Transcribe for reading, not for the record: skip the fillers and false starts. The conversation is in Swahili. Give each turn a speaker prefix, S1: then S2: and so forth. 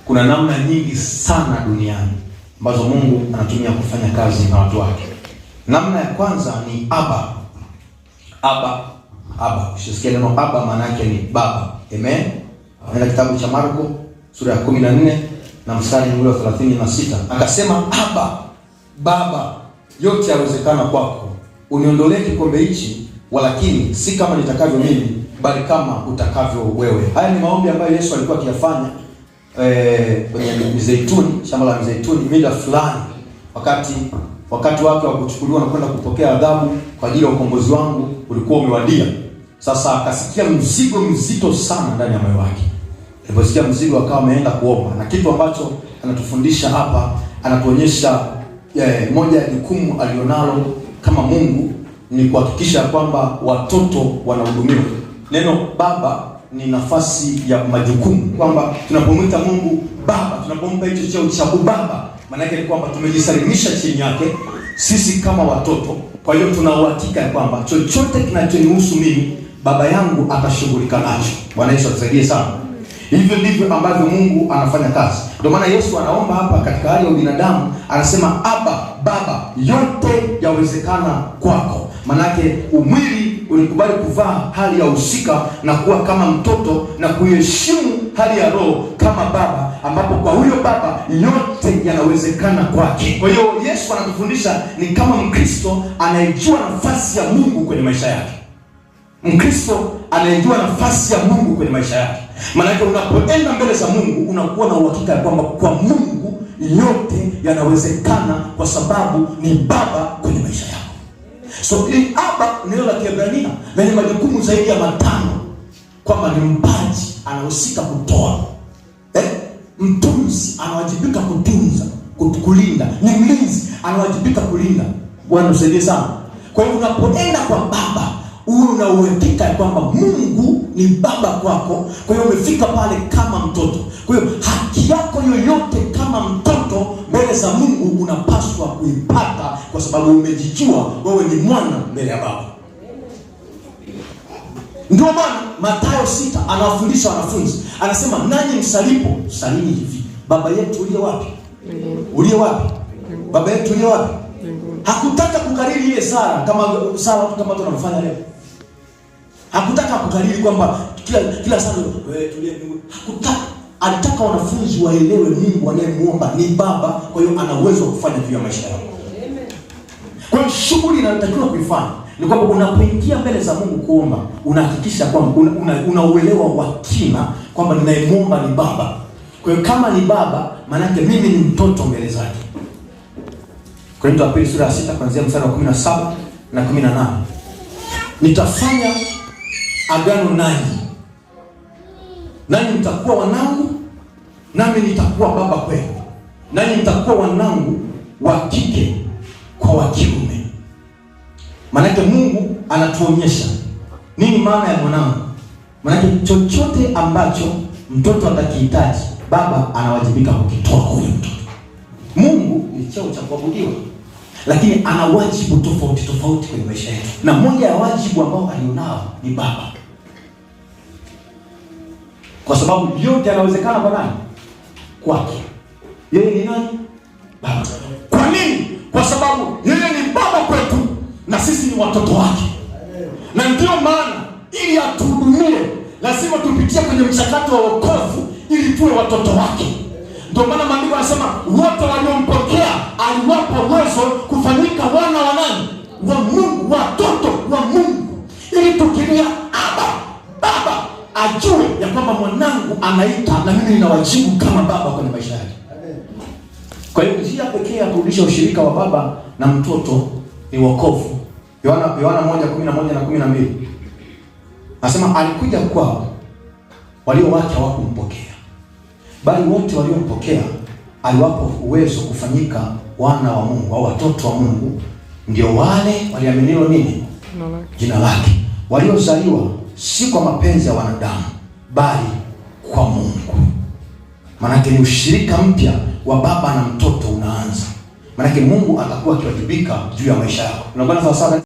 S1: Kuna namna nyingi sana duniani ambazo Mungu anatumia kufanya kazi na watu wake. Namna ya kwanza ni Aba. Ukisikia neno Aba maana yake ni baba. Amen. Katika kitabu cha Marko sura ya 14 na mstari ule wa 36 akasema, Aba, Baba, yote yawezekana kwako. Uniondolee kikombe hichi, walakini si kama nitakavyo mimi, bali kama utakavyo wewe. Haya ni maombi ambayo Yesu alikuwa akiyafanya kwenye mizeituni, shamba la mizeituni, mida fulani, wakati wake wa kuchukuliwa na kwenda kupokea adhabu kwa ajili ya ukombozi wangu ulikuwa umewadia. Sasa akasikia mzigo mzito sana ndani ya moyo wake. Aliposikia mzigo akawa ameenda kuomba. Na kitu ambacho anatufundisha hapa, anatuonyesha moja ya jukumu alionalo kama Mungu ni kuhakikisha kwamba watoto wanahudumiwa. Neno baba ni nafasi ya majukumu, kwamba tunapomwita Mungu baba, tunapompa hicho cheo cha ubaba, maana yake ni kwamba tumejisalimisha chini yake sisi kama watoto. Kwa hiyo tuna uhakika kwamba chochote kinachonihusu mimi, baba yangu atashughulika nacho. Bwana Yesu atusaidie sana. Hivyo ndivyo ambavyo Mungu anafanya kazi. Ndio maana Yesu anaomba hapa katika hali ya binadamu, anasema Aba, Baba, yote yawezekana kwako. Manake umwili ulikubali kuvaa hali ya uhusika na kuwa kama mtoto na kuheshimu hali ya roho kama baba, ambapo kwa huyo baba yote yanawezekana kwake. Kwa hiyo Yesu anatufundisha ni kama Mkristo anayejua nafasi ya Mungu kwenye maisha yake. Mkristo anayejua nafasi ya Mungu kwenye maisha yake. Maana unapoenda mbele za Mungu unakuwa na uhakika ya kwamba kwa Mungu yote yanawezekana, kwa sababu ni baba kwenye maisha yako. So ili Aba neno la Kiebrania lenye majukumu zaidi ya 5, kwamba ni mpaji, anahusika kutoa. Mtunzi anawajibika kutunza, kulinda. Ni mlinzi, anawajibika kulinda. Bwana usaidie sana. Kwa hiyo unapoenda kwa baba, una uhakika ya kwamba Mungu ni baba kwako. Kwa hiyo umefika pale kama mtoto. Kwa hiyo haki yako yoyote kama mtoto mbele za Mungu unapaswa kuipata, kwa sababu umejijua wewe ni mwana mbele ya baba. Ndio maana Mathayo 6 anawafundisha wanafunzi, anasema nanyi msalipo, salini hivi: Baba yetu uliye wapi? Uliye wapi? Baba yetu uliye wapi? Hakutaka kukariri ile sala kama tunafanya leo. Hakutaka kukariri kwamba kila sala tulie Mungu. Hakutaka, alitaka wanafunzi waelewe Mungu anayemuomba ni baba, kwa hiyo ana uwezo wa kufanya juu ya maisha yao. Kwa hiyo shughuli inayotakiwa kuifanya ni kwamba unapoingia mbele za Mungu kuomba, unahakikisha kwamba una uelewa wa kina kwamba ninayemuomba ni baba. Kwa hiyo kama ni baba, maana yake mimi ni mtoto mbele zake. Korintho wa pili sura ya 6 kuanzia mstari wa 17 na 18. Nitafanya agano nanyi mtakuwa wanangu, nami nitakuwa baba kwenu, nanyi mtakuwa wanangu wa kike kwa wa kiume. Maana Mungu anatuonyesha nini maana ya mwanangu. Maana chochote ambacho mtoto atakihitaji, baba anawajibika kukitoa kwa mtoto. Mungu ni cheo cha kuabudiwa, lakini ana wajibu tofauti kwenye maisha yetu, na moja ya wajibu ambao alionao ni baba. Kwa sababu yote yanawezekana kwa nani? Kwake. Yeye ni nani? Baba. Kwa nini? Kwa sababu yeye ni baba kwetu na sisi ni watoto wake. Na ndio maana ili atuhudumie lazima tupitie kwenye mchakato wa wokovu ili tuwe watoto wake. Ndio maana maandiko yanasema wote waliompokea aliwapa uwezo kufanyika wana wa nani? Wa Mungu, watoto wa Mungu. Ili tukilia Aba, baba, ajue ya kwamba mwanangu anaita na mimi nina wajibu kama baba kwenye maisha yake. Kwa hiyo njia pekee ya kurudisha ushirika wa baba na mtoto ni wokovu. Yohana 1:11 na 12. Anasema alikuja kwao, walio wake hawakumpokea, bali wote waliompokea aliwapa uwezo kufanyika wana wa Mungu au watoto wa Mungu, ndio wale waliaminiwa nini? Jina lake, waliozaliwa si kwa mapenzi ya wanadamu, bali kwa Mungu. Maana ni ushirika mpya wa baba na mtoto unaanza. Maana Mungu atakuwa akiwajibika juu ya maisha yako. Unaona sawa sawa?